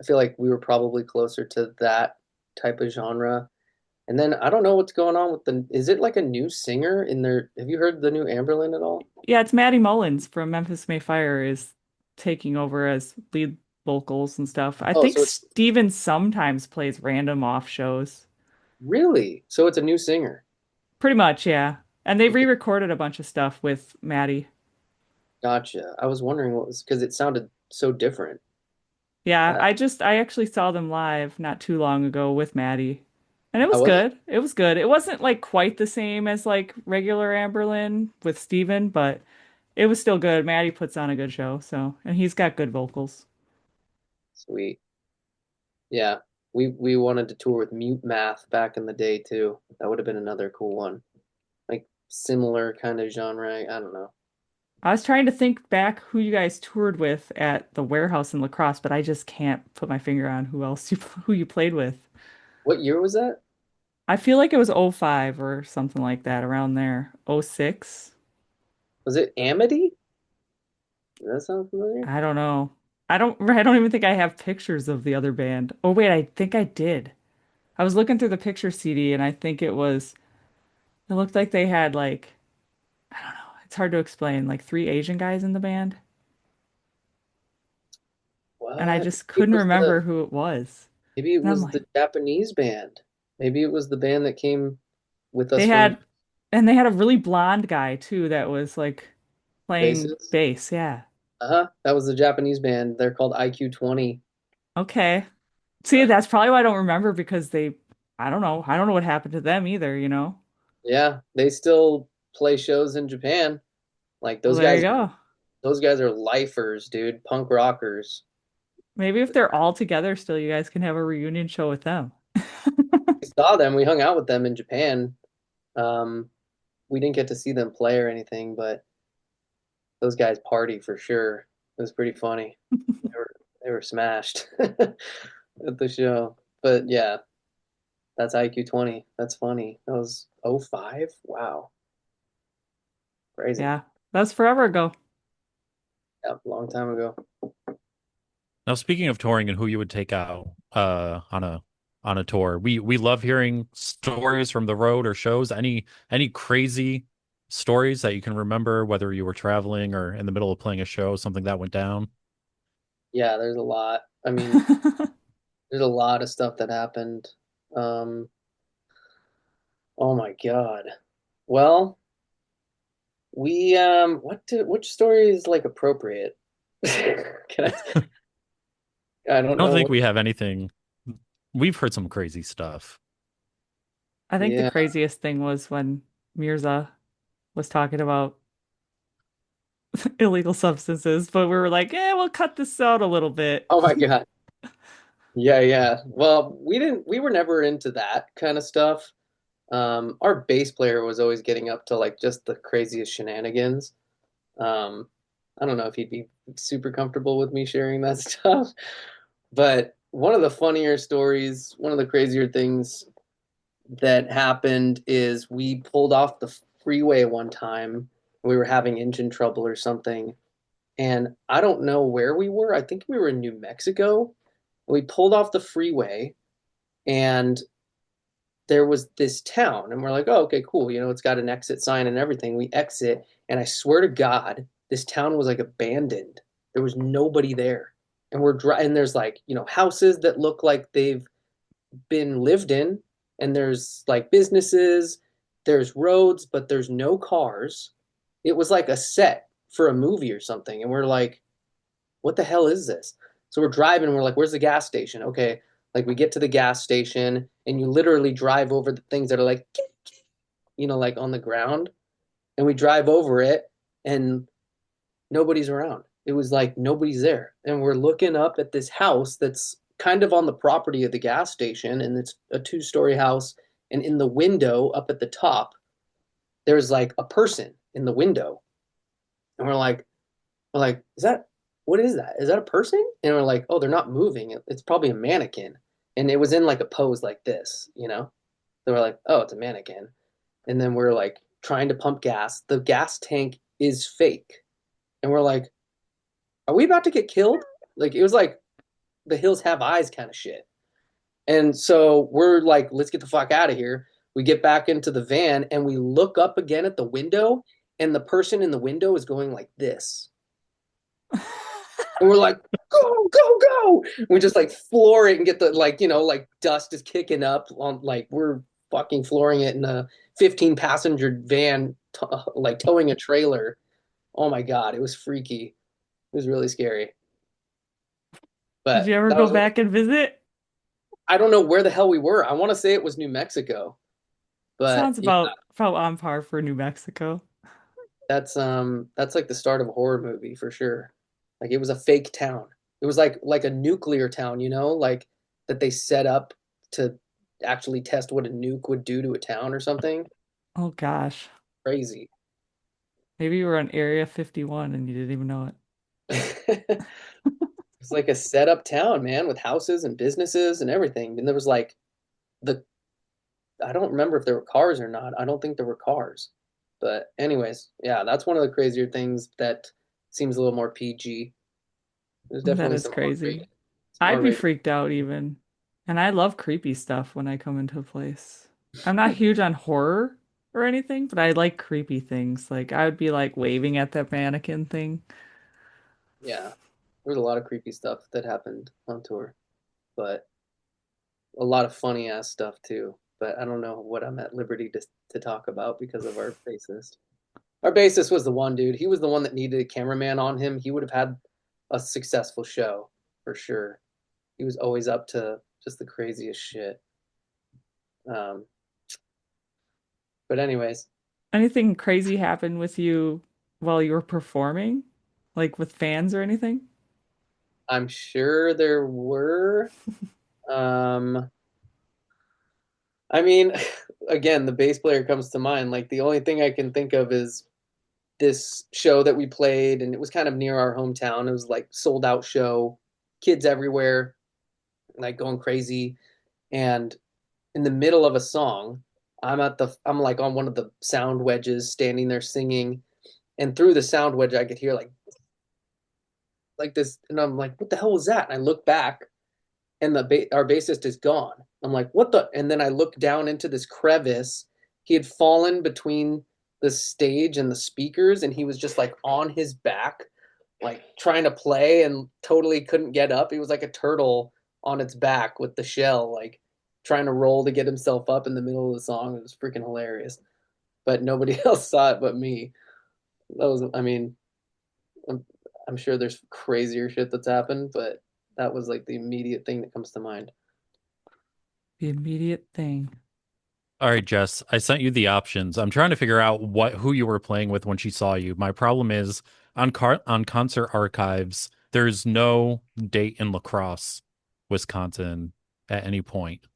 I feel like we were probably closer to that type of genre. And then I don't know what's going on with is it like a new singer in there? Have you heard the new Amberlin at all?
Yeah, it's Maddie Mullins from Memphis May Fire is taking over as lead vocals and stuff. I
Oh,
think
so it's
Steven sometimes plays random off shows.
really, so it's a new singer.
Pretty much, yeah. And they
Okay,
re-recorded a bunch of stuff with Maddie.
gotcha. I was wondering what was because it sounded so different.
Yeah,
That
I actually saw them live not too long ago with Maddie. And it
I
was
was it.
good. It was good. It wasn't like quite the same as like regular Amberlin with Steven, but it was still good. Maddie puts on a good show, so and he's got good vocals.
Sweet. Yeah, we wanted to tour with Mute Math back in the day too. That would have been another cool one. Like similar kind of genre. I don't know.
I was trying to think back who you guys toured with at the warehouse in La Crosse, but I just can't put my finger on who you played with.
What year was that?
I feel like it was '05 or something like that around there. '06.
Was it Amity? Does that sound familiar?
I don't know. I don't even think I have pictures of the other band. Oh wait, I think I did. I was looking through the picture CD and I think it looked like they had like I don't know. It's hard to explain, like three Asian guys in the band, and I
What?
just couldn't remember who it was.
Maybe it
And I'm
was
like,
the Japanese band. Maybe it was the band that came with us
they
from
had and they had a really blonde guy too that was like playing
Basis.
bass. Yeah.
Uh-huh. That was the Japanese band. They're called IQ20.
Okay. See,
Uh,
that's probably why I don't remember because I don't know. I don't know what happened to them either.
yeah, they still play shows in Japan. Like
Well, there you go.
those guys are lifers, dude. Punk rockers.
Maybe if they're all together still, you guys can have a reunion show with them.
We saw them. We hung out with them in Japan. Um, we didn't get to see them play or anything, but those guys party for sure. It was pretty funny. They were smashed at the show. But yeah, that's IQ20. That's funny. That was '05. Wow. Crazy.
Yeah, that's forever ago.
Yeah, long time ago.
Now, speaking of touring and who you would take out on a tour, we love hearing stories from the road or shows. Any crazy stories that you can remember, whether you were traveling or in the middle of playing a show, something that went down.
Yeah, there's a lot. I mean, there's a lot of stuff that happened. Um, oh my God. Well, which story is like appropriate? Can I don't
I don't
know
think
what,
we have anything. We've heard some crazy stuff.
I think the
yeah.
craziest thing was when Mirza was talking about illegal substances, but we were like, yeah, we'll cut this out a little bit.
Oh my God. Yeah, yeah. Well, we were never into that kind of stuff. Our bass player was always getting up to like just the craziest shenanigans. Um, I don't know if he'd be super comfortable with me sharing that stuff, but one of the funnier stories, one of the crazier things that happened is we pulled off the freeway one time. We were having engine trouble or something, and I don't know where we were. I think we were in New Mexico. We pulled off the freeway, and there was this town, and we're like, oh, okay, cool. It's got an exit sign and everything. We exit, and I swear to God, this town was like abandoned. There was nobody there. And we're driving, and there's like, houses that look like they've been lived in, and there's like businesses, there's roads, but there's no cars. It was like a set for a movie or something. And we're like, what the hell is this? So we're driving, and we're like, where's the gas station? Okay, like we get to the gas station, and you literally drive over the things that are like, like on the ground, and we drive over it, and nobody's around. It was like nobody's there. And we're looking up at this house that's kind of on the property of the gas station, and it's a two-story house. And in the window up at the top, there's like a person in the window. And we're like, is that what is that? Is that a person? And we're like, oh, they're not moving. It's probably a mannequin. And it was in like a pose like this. So we're like, oh, it's a mannequin. And then we're like trying to pump gas. The gas tank is fake. And we're like, are we about to get killed? Like it was like the hills have eyes kind of shit. And so we're like, let's get the fuck out of here. We get back into the van, and we look up again at the window, and the person in the window is going like this. And we're like, go, go, go. And we just like floor it and get the like, like dust is kicking up on like we're fucking flooring it in a 15 passenger van, like towing a trailer. Oh my God, it was freaky. It was really scary.
Did you
But
ever
that
go
was,
back and visit?
I don't know where the hell we were. I want to say it was New Mexico, but
Sounds
yeah,
about on par for New Mexico.
that's like the start of a horror movie for sure. Like it was a fake town. It was like a nuclear town, like that they set up to actually test what a nuke would do to a town or something.
Oh gosh.
Crazy.
Maybe you were on Area 51 and you didn't even know it.
It's like a set up town, man, with houses and businesses and everything. And there was like the I don't remember if there were cars or not. I don't think there were cars. But anyways, yeah, that's one of the crazier things that seems a little more PG. There's
That
definitely
is
some
crazy.
R-rated, some
I'd be
R-rated.
freaked out even. And I love creepy stuff when I come into a place. I'm not huge on horror or anything, but I like creepy things. Like I would be like waving at that mannequin thing.
Yeah, there's a lot of creepy stuff that happened on tour, but a lot of funny ass stuff too. But I don't know what I'm at liberty to talk about because of our bassist. Our bassist was the one dude. He was the one that needed a cameraman on him. He would have had a successful show for sure. He was always up to just the craziest shit. Um, but anyways,
Anything crazy happen with you while you were performing? Like with fans or anything?
I'm sure there were. Um, I mean, again, the bass player comes to mind. Like the only thing I can think of is this show that we played, and it was kind of near our hometown. It was like sold out show, kids everywhere, like going crazy. And in the middle of a song, I'm like on one of the sound wedges, standing there singing, and through the sound wedge, I could hear like this, and I'm like, what the hell was that? And I look back, and our bassist is gone. I'm like, what the? And then I look down into this crevice. He had fallen between the stage and the speakers, and he was just like on his back, like trying to play and totally couldn't get up. He was like a turtle on its back with the shell, like trying to roll to get himself up in the middle of the song. It was freaking hilarious. But nobody else saw it but me. I mean, I'm, I'm sure there's crazier shit that's happened, but that was like the immediate thing that comes to mind.
The immediate thing.
All right, Jess, I sent you the options. I'm trying to figure out who you were playing with when she saw you. My problem is on concert archives, there's no date in La Crosse, Wisconsin at any point.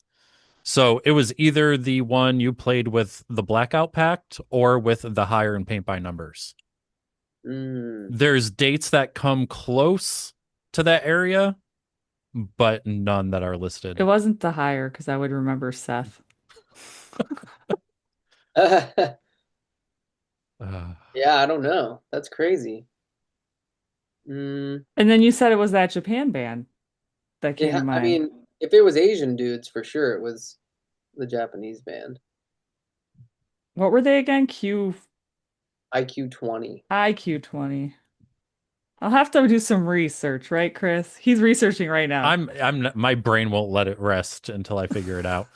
So it was either the one you played with the Blackout Pact or with the Hire and Paint by Numbers.
Mm.
There's dates that come close to that area, but none that are
It
listed.
wasn't the hire because I would remember Seth.
Uh,
Yeah, I don't know. That's crazy. Mm,
And then you said it was that Japan band that came to
I
mind.
mean, if it was Asian dudes, for sure it was. the Japanese band.
What were they again? Q
IQ 20.
IQ 20. I'll have to do some research, right, Chris? He's researching right now.
My brain won't let it rest until I figure it out.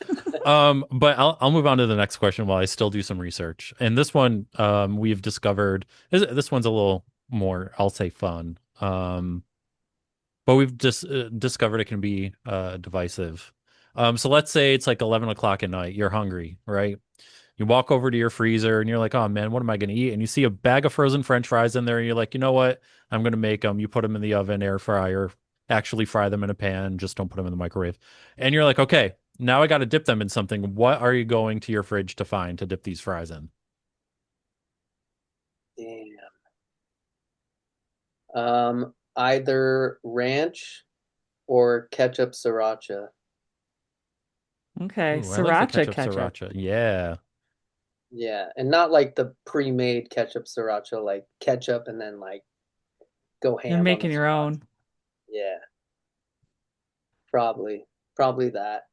But I'll move on to the next question while I still do some research. And this one, we've discovered this one's a little more, I'll say, fun. But we've just discovered it can be divisive. So let's say it's like 11 o'clock at night. You're hungry, right? You walk over to your freezer and you're like, oh man, what am I going to eat? And you see a bag of frozen French fries in there. And you're like, you know what? I'm going to make them. You put them in the oven, air fryer, actually fry them in a pan. Just don't put them in the microwave. And you're like, okay, now I got to dip them in something. What are you going to your fridge to find to dip these fries in?
Damn. Either ranch or ketchup sriracha.
Okay,
Ooh, I like the
sriracha
ketchup
ketchup.
sriracha. Yeah.
Yeah, and not like the pre-made ketchup sriracha, like ketchup and then like go
You're
ham on the
making your
sriracha.
own.
Yeah, probably, probably that.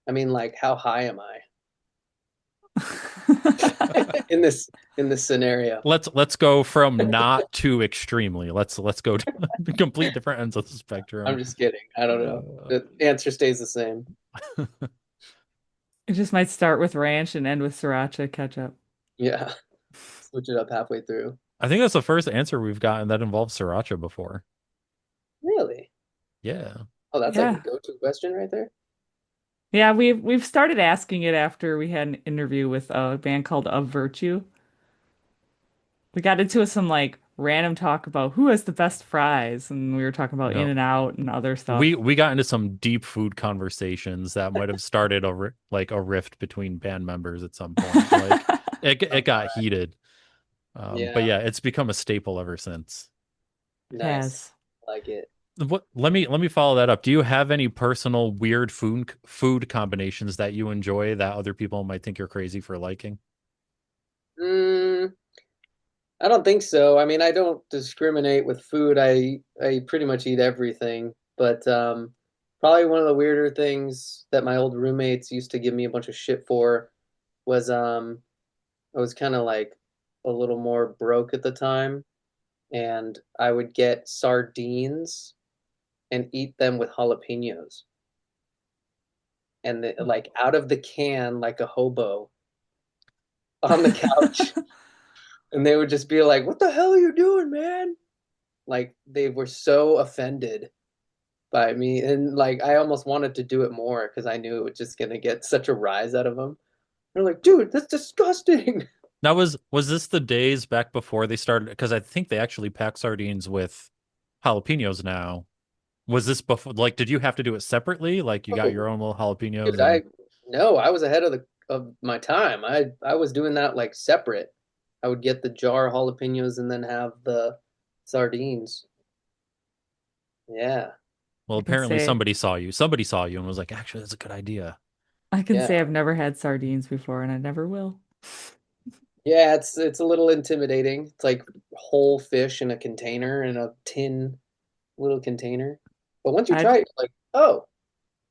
I mean, like, how high am I in this scenario?
Let's go from not to extremely. Let's go to complete different ends of the spectrum.
I'm just kidding. I don't know.
Uh,
The answer stays the same.
It just might start with ranch and end with sriracha ketchup.
Yeah, switch it up halfway through.
I think that's the first answer we've gotten that involves sriracha before.
Really?
Yeah.
Oh, that's like a
Yeah.
go-to question right there.
Yeah, we've started asking it after we had an interview with a band called Of Virtue. We got into some like random talk about who has the best fries, and we were talking about In
No.
and Out and other
We
stuff.
we got into some deep food conversations that might have started like a rift between band members at some point. Like it
Oh,
got heated. But
yeah,
yeah, it's become a staple ever since.
It
nice.
has.
Like it.
What let me follow that up. Do you have any personal weird food combinations that you enjoy that other people might think you're crazy for liking?
Mm, I don't think so. I mean, I don't discriminate with food. I pretty much eat everything. But probably one of the weirder things that my old roommates used to give me a bunch of shit for was I was kind of like a little more broke at the time, and I would get sardines and eat them with jalapenos, and like out of the can like a hobo on the couch, and they would just be like, "What the hell are you doing, man?" Like they were so offended by me, and like I almost wanted to do it more because I knew it was just gonna get such a rise out of them. They're like, "Dude, that's disgusting."
Now was this the days back before they started? Because I think they actually pack sardines with jalapenos now. Was this before? Like, did you have to do it separately? Like, you got
Oh,
your own little
dude,
jalapenos
I
and
no, I was ahead of my time. I was doing that like separate. I would get the jar of jalapenos and then have the sardines. Yeah,
well,
I can
apparently
say
somebody saw you. Somebody saw you and was like, actually, that's a good idea.
I can
yeah,
say I've never had sardines before and I never will.
yeah. It's a little intimidating. It's like whole fish in a container in a tin little container. But once you
I'd
try it, you're like, oh,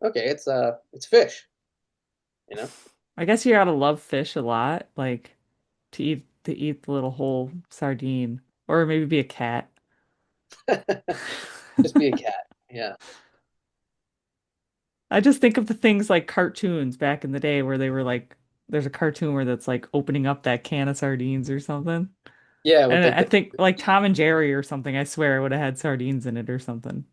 okay, it's fish, you know?
I guess you gotta love fish a lot, like to eat the little whole sardine. Or maybe be a cat.
Just be a cat. Yeah.
I just think of the things like cartoons back in the day where they were like, there's a cartoon where that's like opening up that can of sardines or something.
Yeah, with
And
like
I
the
think like Tom and Jerry or something, I swear it would have had sardines in it or something.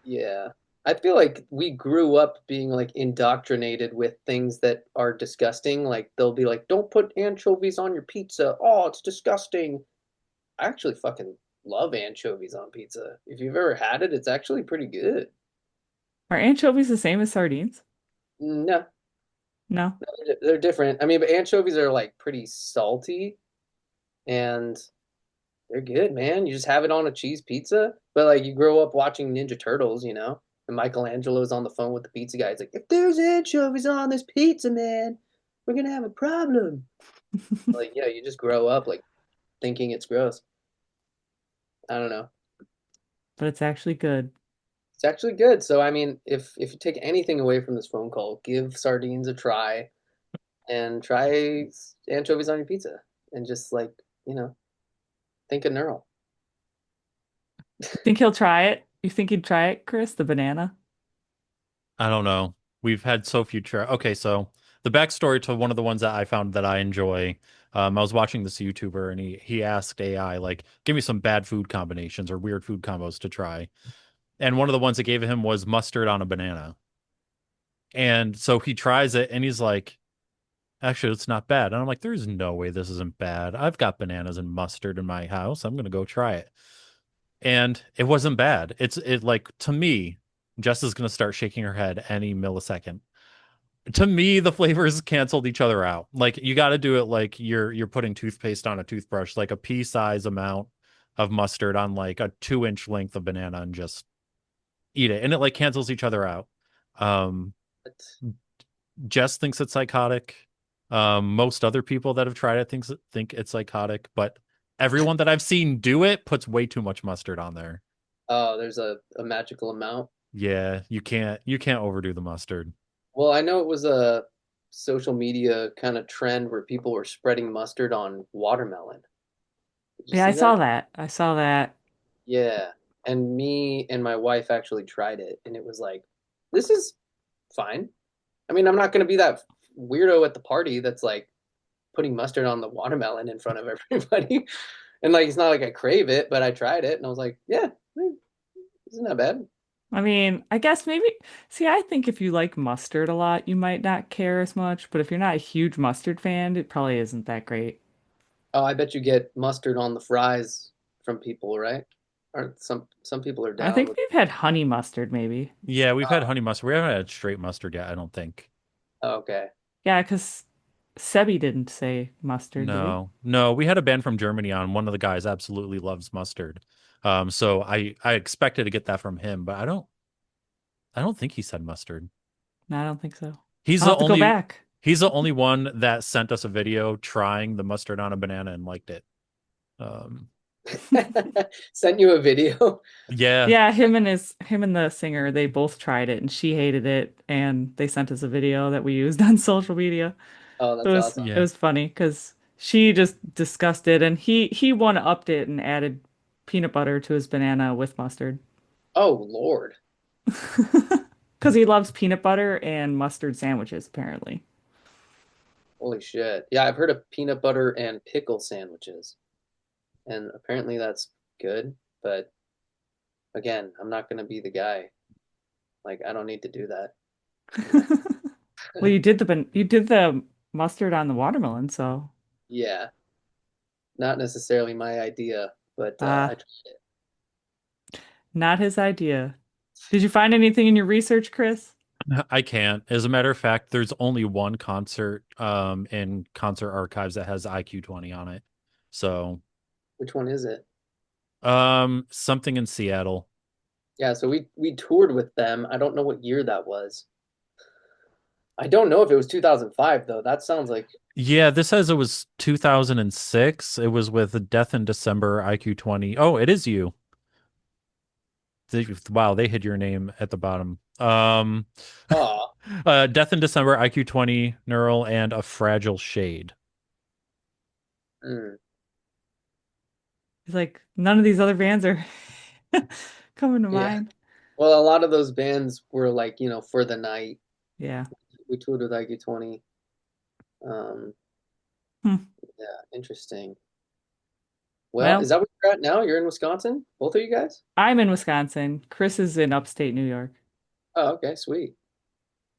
yeah. I feel like we grew up being like indoctrinated with things that are disgusting. Like they'll be like, "Don't put anchovies on your pizza. Oh, it's disgusting." I actually fucking love anchovies on pizza. If you've ever had it, it's actually pretty good.
Are anchovies the same as sardines?
No,
No.
they're different. I mean, but anchovies are like pretty salty and they're good, man. You just have it on a cheese pizza. But like you grow up watching Ninja Turtles, you know, and Michelangelo's on the phone with the pizza guy. He's like, if there's anchovies on this pizza, man, we're gonna have a problem. Like, yeah, you just grow up like thinking it's gross. I don't know.
But it's actually good.
It's actually good. So I mean, if you take anything away from this phone call, give sardines a try and try anchovies on your pizza and just like, you know, think of Neural.
You think he'll try it? You think he'd try it, Chris? The banana?
I don't know. We've had so few try. Okay, so the backstory to one of the ones that I found that I enjoy. I was watching this YouTuber and he asked AI like, give me some bad food combinations or weird food combos to try. And one of the ones that gave him was mustard on a banana. And so he tries it and he's like, actually, it's not bad. And I'm like, there's no way this isn't bad. I've got bananas and mustard in my house. I'm gonna go try it. And it wasn't bad. It like to me, Jess is gonna start shaking her head any millisecond. To me, the flavors canceled each other out. Like you got to do it like you're putting toothpaste on a toothbrush, like a pea size amount of mustard on like a 2 inch length of banana and just eat it. And it like cancels each other out. Um,
But
Jess thinks it's psychotic. Most other people that have tried it think it's psychotic, but everyone that I've seen do it puts way too much mustard on there.
oh, there's a magical amount.
Yeah, you can't overdo the mustard.
Well, I know it was a social media kind of trend where people were spreading mustard on watermelon. Did you
Yeah, I
see
saw
that?
that. I saw that.
Yeah. And me and my wife actually tried it, and it was like, this is fine. I mean, I'm not going to be that weirdo at the party that's like putting mustard on the watermelon in front of everybody. And like, it's not like I crave it, but I tried it and I was like, yeah, isn't that bad?
I mean, I guess maybe, see, I think if you like mustard a lot, you might not care as much, but if you're not a huge mustard fan, it probably isn't that great.
Oh, I bet you get mustard on the fries from people, right? Or some people are
I
down
think
with.
we've had honey mustard maybe.
Yeah, we've had
Oh,
honey mustard. We haven't had straight mustard yet, I don't think.
okay.
Yeah, because Sebi didn't say mustard, did he?
No, no, we had a band from Germany on. One of the guys absolutely loves mustard. So I expected to get that from him, but I don't think he said mustard.
No, I don't think so.
He's
I'll
the
have to go
only
back.
he's the only one that sent us a video trying the mustard on a banana and liked it. Um,
Sent you a video.
yeah,
Yeah, him and the singer, they both tried it and she hated it and they sent us a video that we used on social media.
Oh,
It
that's
was
awesome.
it
yeah.
was funny because she just discussed it and he one upped it and added peanut butter to his banana with mustard.
Oh, Lord.
Because he loves peanut butter and mustard sandwiches, apparently.
Holy shit. Yeah, I've heard of peanut butter and pickle sandwiches, and apparently that's good, but again, I'm not gonna be the guy. Like, I don't need to do that, you know?
Well, you did the mustard on the watermelon, so
Yeah, not necessarily my idea, but I
uh
tried it.
not his idea. Did you find anything in your research, Chris?
I can't. As a matter of fact, there's only one concert in concert archives that has IQ 20 on it. So,
Which one is it?
something in Seattle.
Yeah, so we toured with them. I don't know what year that was. I don't know if it was 2005 though. That sounds like
Yeah, this says it was 2006. It was with Death in December, IQ 20. Oh, it is you. Wow, they hid your name at the bottom.
oh,
Death in December, IQ 20, Neural, and A Fragile Shade.
mm,
He's like, none of these other bands are coming to
yeah.
mind.
Well, a lot of those bands were like, for the night.
Yeah.
We toured with IQ20. Um,
Hmm.
yeah, interesting. Well, is
Well,
that where you're at now? You're in Wisconsin? Both of you guys?
I'm in Wisconsin. Chris is in upstate New York.
Oh, okay, sweet.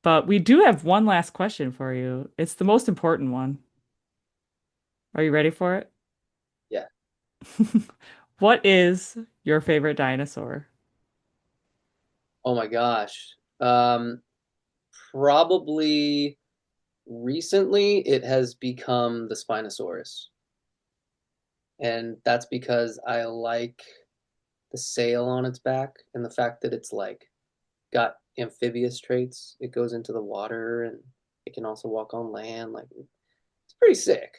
But we do have one last question for you. It's the most important one. Are you ready for it?
Yeah.
What is your favorite dinosaur?
Oh my gosh. Probably recently it has become the Spinosaurus. And that's because I like the sail on its back and the fact that it's like got amphibious traits. It goes into the water and it can also walk on land. Like it's pretty sick.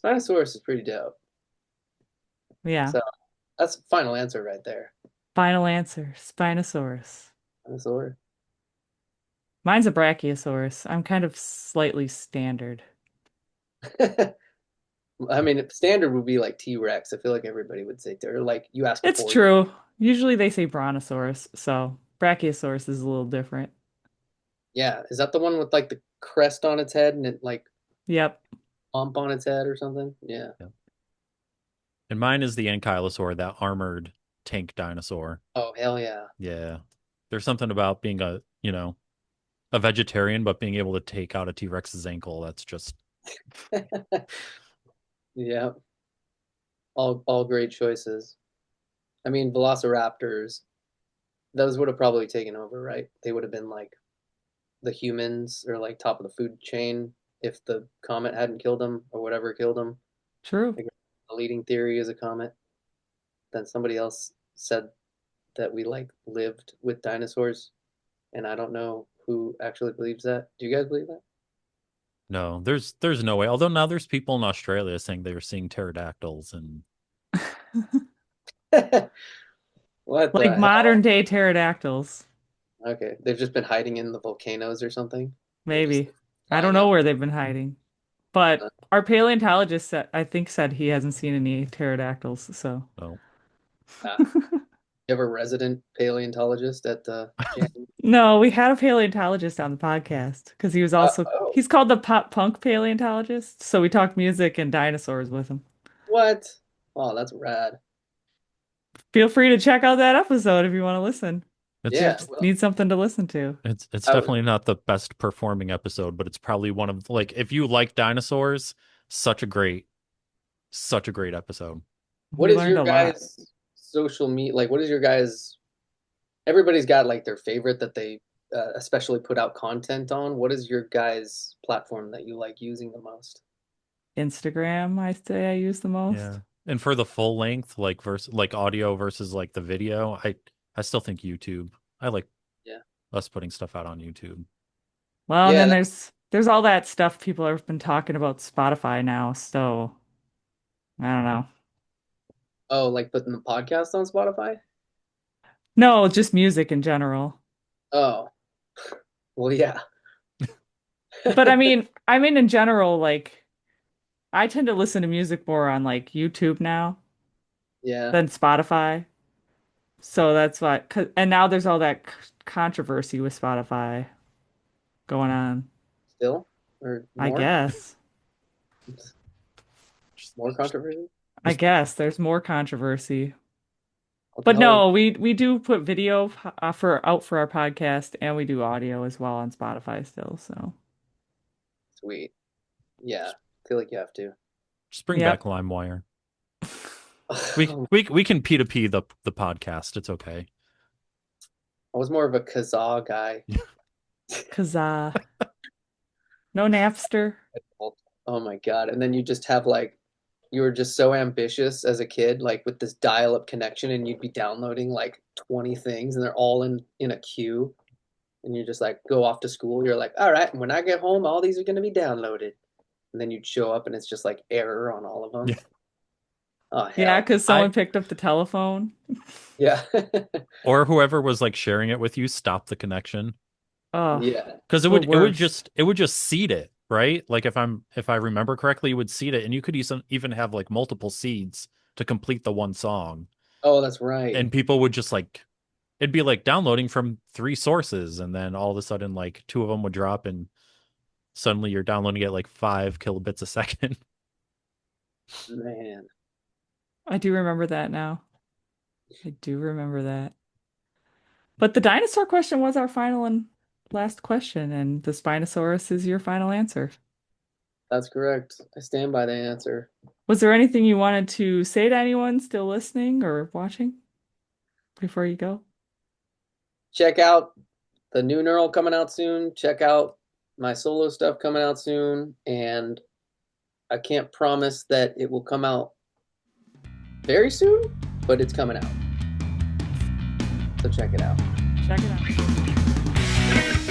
Spinosaurus is pretty dope.
Yeah.
So that's the final answer right there.
Final answer, Spinosaurus.
Dinosaur.
Mine's a Brachiosaurus. I'm kind of slightly standard.
I mean, standard would be like T-Rex. I feel like everybody would say, or like you ask a
It's
4-year.
true. Usually they say Brontosaurus, so Brachiosaurus is a little different.
Yeah, is that the one with like the crest on its head and it like
Yep,
bump on its head or something? Yeah.
Yeah. And mine is the ankylosaur, that armored tank dinosaur.
Oh, hell yeah.
Yeah. There's something about being a vegetarian, but being able to take out a T-Rex's ankle. That's just
Yeah, all great choices. I mean, velociraptors, those would have probably taken over, right? They would have been like the humans or like top of the food chain if the comet hadn't killed them or whatever killed them.
true.
Like, the leading theory is a comet. Then somebody else said that we like lived with dinosaurs, and I don't know who actually believes that. Do you guys believe
no. There's no way. Although now there's people in Australia saying they're seeing pterodactyls, and
that? What
Like
the
modern
hell?
day pterodactyls,
Okay, they've just been hiding in the volcanoes or something. They're just
maybe. I don't
flying
know
out.
where they've been hiding. But our paleontologist said, I think said he hasn't seen any pterodactyls, so.
no.
You have a resident paleontologist at the jam?
No, we had a paleontologist on the podcast because he was also
Oh,
he's called the pop punk paleontologist. So we talked music and dinosaurs with him.
what? Oh, that's rad.
Feel free to check out that episode if you want to listen. If you
It's
Yeah,
just
well,
need something to listen to.
it's
I would.
definitely not the best performing episode, but it's probably one of, like, if you like dinosaurs, such a great episode.
What
We
is
learned
your
a lot.
guys' social media like? What is your guys'? Everybody's got like their favorite that they especially put out content on. What is your guys' platform that you like using the most?
Instagram, I say I use the most.
Yeah. And for the full length, like versus like audio versus like the video, I still think YouTube. I like
Yeah,
us putting stuff out on YouTube.
Well, and
yeah.
then there's all that stuff people have been talking about Spotify now, so I don't know.
Oh, like putting the podcast on Spotify?
No, just music in general.
Oh, well, yeah,
But I mean in general, like I tend to listen to music more on like YouTube now
yeah.
than Spotify. So that's why, and now there's all that controversy with Spotify going on.
Still or
I
more?
guess.
Just,
More
just,
controversy?
I
just
guess there's more controversy.
What the
But
hell?
no, we do put video for out for our podcast, and we do audio as well on Spotify still. So,
Sweet. Yeah, I feel like you have to.
just bring back
yep.
LimeWire. We can P2P the podcast. It's okay.
I was more of a Kazaa guy.
Cause no Napster.
Oh my God. And then you just have like, you were just so ambitious as a kid, like with this dial-up connection, and you'd be downloading like 20 things and they're all in a queue. And you just like go off to school. You're like, all right, when I get home, all these are going to be downloaded. And then you'd show up and it's just like error on all of them.
Yeah.
Oh,
Yeah,
hell.
because
I
someone picked up the telephone.
Yeah.
or whoever was like sharing it with you, stop the connection.
Oh,
Yeah.
Because
the worst.
it would just seed it, right? Like if I remember correctly, it would seed it, and you could even have like multiple seeds to complete the one song,
Oh, that's right.
and people would just like, it'd be like downloading from three sources, and then all of a sudden like two of them would drop, and suddenly you're downloading at like 5 kilobits a second.
Man.
I do remember that now. I do remember that. But the dinosaur question was our final and last question, and the Spinosaurus is your final answer.
That's correct. I stand by the answer.
Was there anything you wanted to say to anyone still listening or watching before you go?
Check out the new Neural coming out soon. Check out my solo stuff coming out soon. And I can't promise that it will come out very soon, but it's coming out. So check it out.
Check it out.